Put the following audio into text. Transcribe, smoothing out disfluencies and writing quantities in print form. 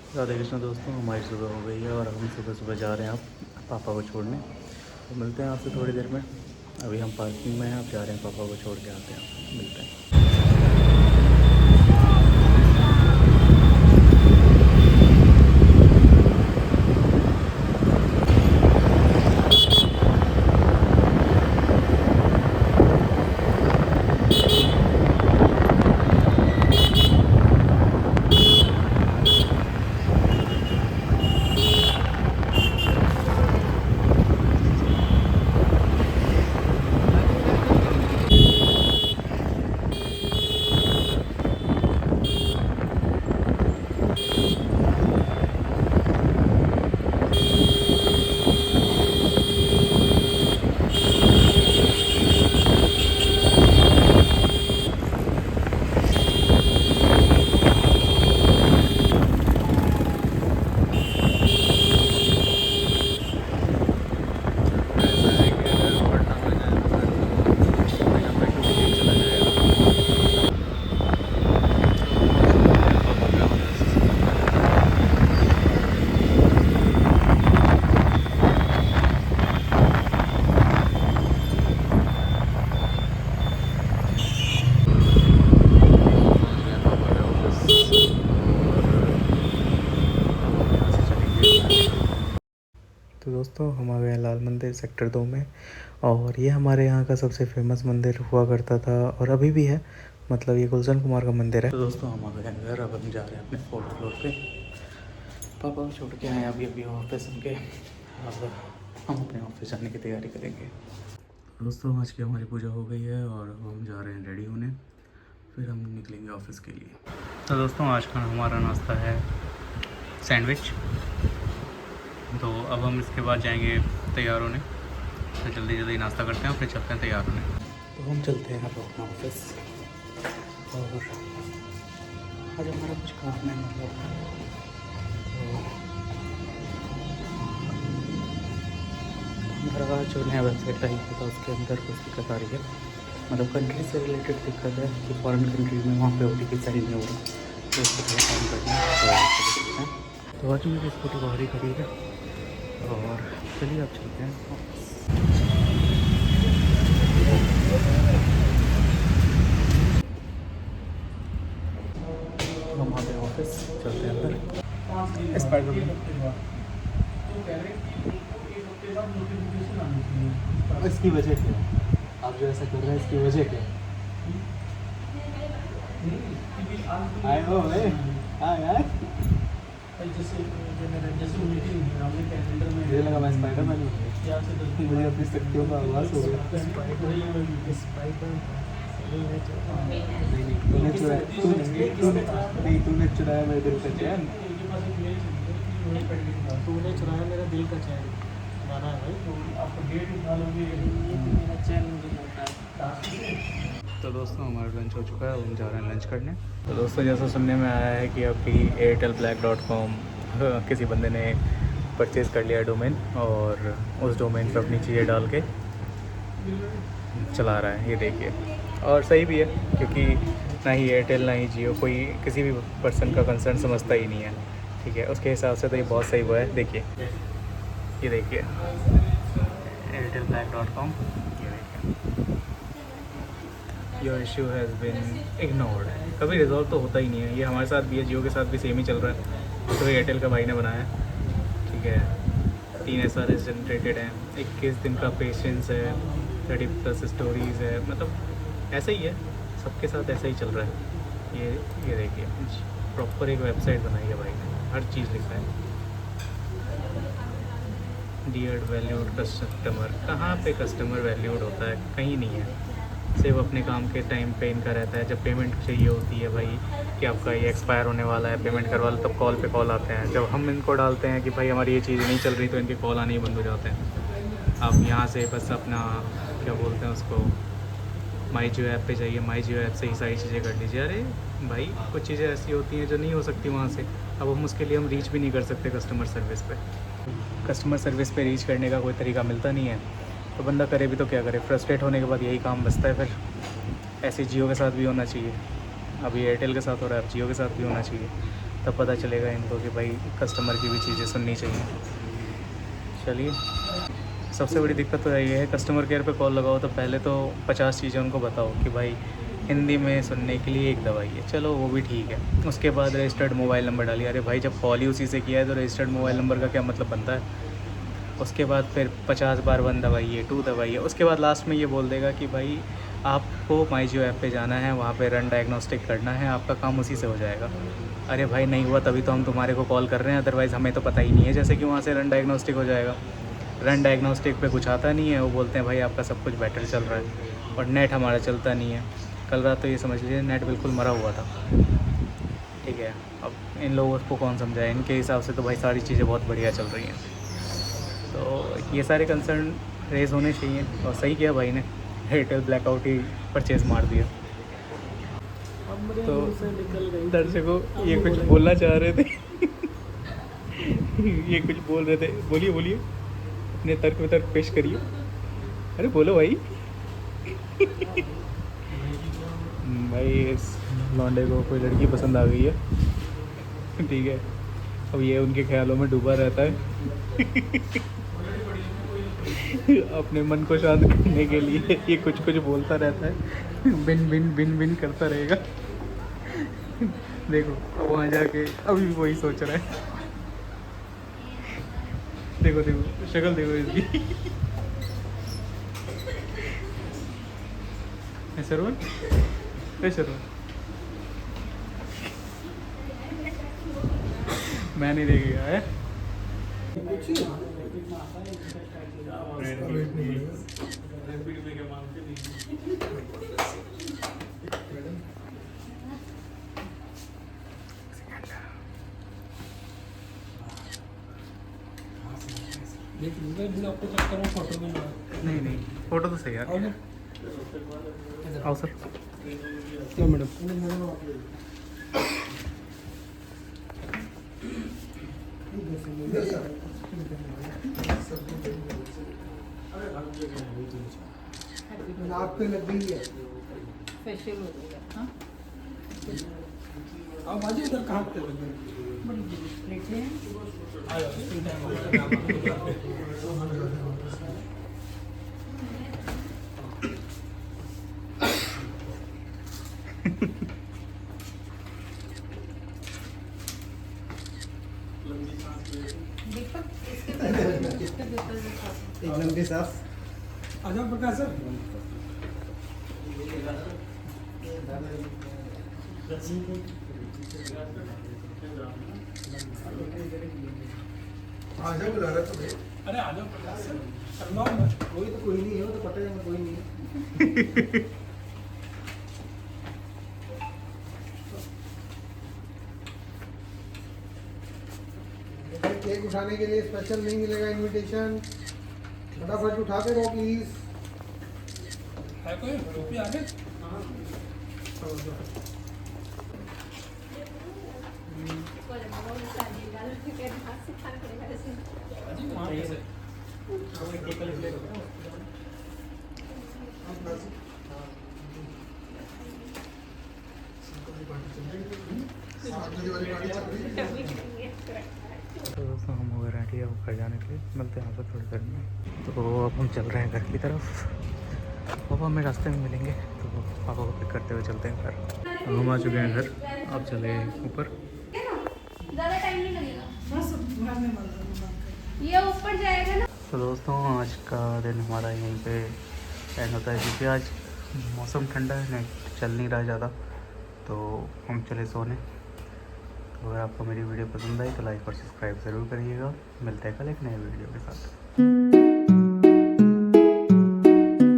राधे कृष्ण दोस्तों, हमारी सुबह हो गई है और हम सुबह सुबह जा रहे हैं अब पापा को छोड़ने। तो मिलते हैं आपसे थोड़ी देर में। अभी हम पार्किंग में हैं, अब जा रहे हैं पापा को छोड़ के आते हैं, मिलते हैं। तो दोस्तों, हम आ गए हैं लाल मंदिर सेक्टर 2 में। और ये हमारे यहाँ का सबसे फेमस मंदिर हुआ करता था और अभी भी है। मतलब ये गुलशन कुमार का मंदिर है। तो दोस्तों, हम आ गए हैं घर। अब हम जा रहे हैं अपने 4th फ्लोर पे। पापा को छोड़ के आए अभी अभी ऑफिस उनके। अब हम अपने ऑफिस जाने की तैयारी करेंगे। दोस्तों, आज की हमारी पूजा हो गई है और हम जा रहे हैं रेडी होने, फिर हम निकलेंगे ऑफिस के लिए। तो दोस्तों, आज का हमारा नाश्ता है सैंडविच। तो अब हम इसके बाद जाएंगे तैयार होने। तो जल्दी जल्दी नाश्ता करते हैं और फिर चलते हैं तैयार होने। तो हम चलते हैं अब अपना ऑफिस। और आज हमारा कुछ काम है, मतलब हमारा जो नया वेबसाइट लाइक था उसके अंदर कुछ दिक्कत आ रही है। मतलब कंट्री से रिलेटेड दिक्कत है कि फॉरेन कंट्री में वहाँ पे OTP सेंड नहीं हो रहा। तो इसको थोड़ा काम करना है। तो आज मेरी स्कूटी बाहर ही खड़ी है और चलिए अब चलते हैं ऑफिस। हम आते हैं ऑफिस, चलते हैं अंदर। इसकी वजह क्या है? आप जो ऐसा कर रहे हैं, इसकी वजह क्या है? आए हो भाई, हाँ यार। मुझे लगा मैं स्पाइडरमैन हूँ। मुझे अपनी शक्तियों का आभास हो गया। नहीं, तूने चुराया मेरे दिल का चैन। तूने चुराया मेरा दिल का चैन गाना है भाई। तो आपको डेट उठा लोगे, मेरा चैन मुझे मिलता है। तो दोस्तों, हमारा लंच हो चुका है, हम जा रहे हैं लंच करने। तो दोस्तों, जैसा सुनने में आया है कि अभी airtelblack.com किसी बंदे ने परचेज़ कर लिया डोमेन और उस डोमेन पर अपनी चीज़ें डाल के चला रहा है। ये देखिए, और सही भी है क्योंकि ना ही एयरटेल ना ही जियो कोई किसी भी पर्सन का कंसर्न समझता ही नहीं है। ठीक है, उसके हिसाब से तो ये बहुत सही हुआ है। देखिए, ये देखिए airtelblack.com, ये देखिए, your issue has been ignored. कभी रिजॉल्व तो होता ही नहीं है। ये हमारे साथ भी है, जियो के साथ भी सेम ही चल रहा है। तो एयरटेल का भाई ने बनाया है। ठीक है, 3 SRS जनरेटेड हैं, 21 दिन का पेशेंस है, 30+ स्टोरीज़ है। मतलब ऐसे ही है, सबके साथ ऐसा ही चल रहा है। ये देखिए, प्रॉपर एक वेबसाइट बनाई है भाई ने, हर चीज़ लिखा है। डियर वैल्यूड कस्टमर, कहाँ पे कस्टमर वैल्यूड होता है? कहीं नहीं है। सिर्फ अपने काम के टाइम पे इनका रहता है। जब पेमेंट चाहिए होती है भाई कि आपका ये एक्सपायर होने वाला है, पेमेंट करवा लो, तब कॉल पे कॉल आते हैं। जब हम इनको डालते हैं कि भाई हमारी ये चीज़ नहीं चल रही, तो इनके कॉल आने ही बंद हो जाते हैं। आप यहाँ से बस अपना क्या बोलते हैं उसको, माई जियो ऐप पे जाइए, माई जियो ऐप से ही सारी चीज़ें कर लीजिए। अरे भाई, कुछ चीज़ें ऐसी होती हैं जो नहीं हो सकती वहाँ से। अब हम उसके लिए हम रीच भी नहीं कर सकते कस्टमर सर्विस पे। कस्टमर सर्विस पे रीच करने का कोई तरीका मिलता नहीं है, तो बंदा करे भी तो क्या करे। फ्रस्ट्रेट होने के बाद यही काम बचता है फिर। ऐसे जियो के साथ भी होना चाहिए, अभी एयरटेल के साथ हो रहा है, अब जियो के साथ भी होना चाहिए। तब पता चलेगा इनको कि भाई कस्टमर की भी चीज़ें सुननी चाहिए। चलिए, सबसे बड़ी दिक्कत तो ये है, कस्टमर केयर पे कॉल लगाओ तो पहले तो 50 चीज़ें उनको बताओ कि भाई हिंदी में सुनने के लिए एक दवाई है, चलो वो भी ठीक है। उसके बाद रजिस्टर्ड मोबाइल नंबर डालिए। अरे भाई, जब कॉल ही उसी से किया है तो रजिस्टर्ड मोबाइल नंबर का क्या मतलब बनता है। उसके बाद फिर 50 बार 1 दवाइए 2 दवाइए। उसके बाद लास्ट में ये बोल देगा कि भाई आपको माई जियो ऐप पे जाना है, वहाँ पे रन डायग्नोस्टिक करना है, आपका काम उसी से हो जाएगा। अरे भाई, नहीं हुआ तभी तो हम तुम्हारे को कॉल कर रहे हैं, अदरवाइज़ हमें तो पता ही नहीं है जैसे कि वहाँ से रन डायग्नोस्टिक हो जाएगा। रन डायग्नोस्टिक पे कुछ आता नहीं है, वो बोलते हैं भाई आपका सब कुछ बेटर चल रहा है, और नेट हमारा चलता नहीं है। कल रात तो ये समझ लीजिए नेट बिल्कुल मरा हुआ था। ठीक है, अब इन लोगों को कौन समझाए, इनके हिसाब से तो भाई सारी चीज़ें बहुत बढ़िया चल रही हैं। तो ये सारे कंसर्न रेज़ होने चाहिए, और सही किया भाई ने, एयरटेल ब्लैकआउट ही परचेज़ मार दिया। तो दर्शकों ये कुछ बोलना चाह रहे थे ये कुछ बोल रहे थे, बोलिए बोलिए, अपने तर्क वितर्क पेश करिए। अरे बोलो भाई भाई इस लौंडे को कोई लड़की पसंद आ गई है, ठीक है। अब ये उनके ख्यालों में डूबा रहता है अपने मन को शांत करने के लिए ये कुछ कुछ बोलता रहता है, बिन बिन बिन बिन करता रहेगा। देखो वहाँ जाके अभी भी वही सोच रहा है। देखो देखो शक्ल देखो इसकी सरवन, सरवन मैं नहीं देखेगा है। आपको चक्कर में फोटो में नहीं नहीं, फोटो तो सही है। आओ सर। क्या मैडम, नाक पे लग गई है, फेशियल हो गया। हाँ, आप आज इधर कहाँ पे लग गए? लेटे हैं। दीपक इसके भीतर एक लंबी सांस। आजा प्रकाश सर, आजा बुला रहा तुम्हें। अरे आजा प्रकाश सर, शर्माओ मत। कोई नहीं है, वो तो पता है कोई नहीं है। केक उठाने के लिए स्पेशल नहीं मिलेगा इनविटेशन, फटाफट उठाते रहो प्लीज। है कोई टोपी आगे? वहाँ पे से तो दोस्तों हम हो गए रेडी है घर जाने के लिए, मिलते हैं यहाँ पर थोड़ी देर में। तो अब हम चल रहे हैं घर की तरफ। पापा हमें रास्ते में मिलेंगे, तो पापा को पिक करते हुए चलते हैं घर। अब हम आ चुके हैं घर, अब चले ऊपर। ज़्यादा टाइम नहीं लगेगा, ये ऊपर जाएगा ना। तो दोस्तों आज का दिन हमारा यहीं पे एंड होता है, क्योंकि आज मौसम ठंडा है, नेट चल नहीं रहा ज़्यादा, तो हम चले सोने। तो अगर आपको मेरी वीडियो पसंद आई तो लाइक और सब्सक्राइब ज़रूर करिएगा। मिलते हैं कल एक नए वीडियो के साथ।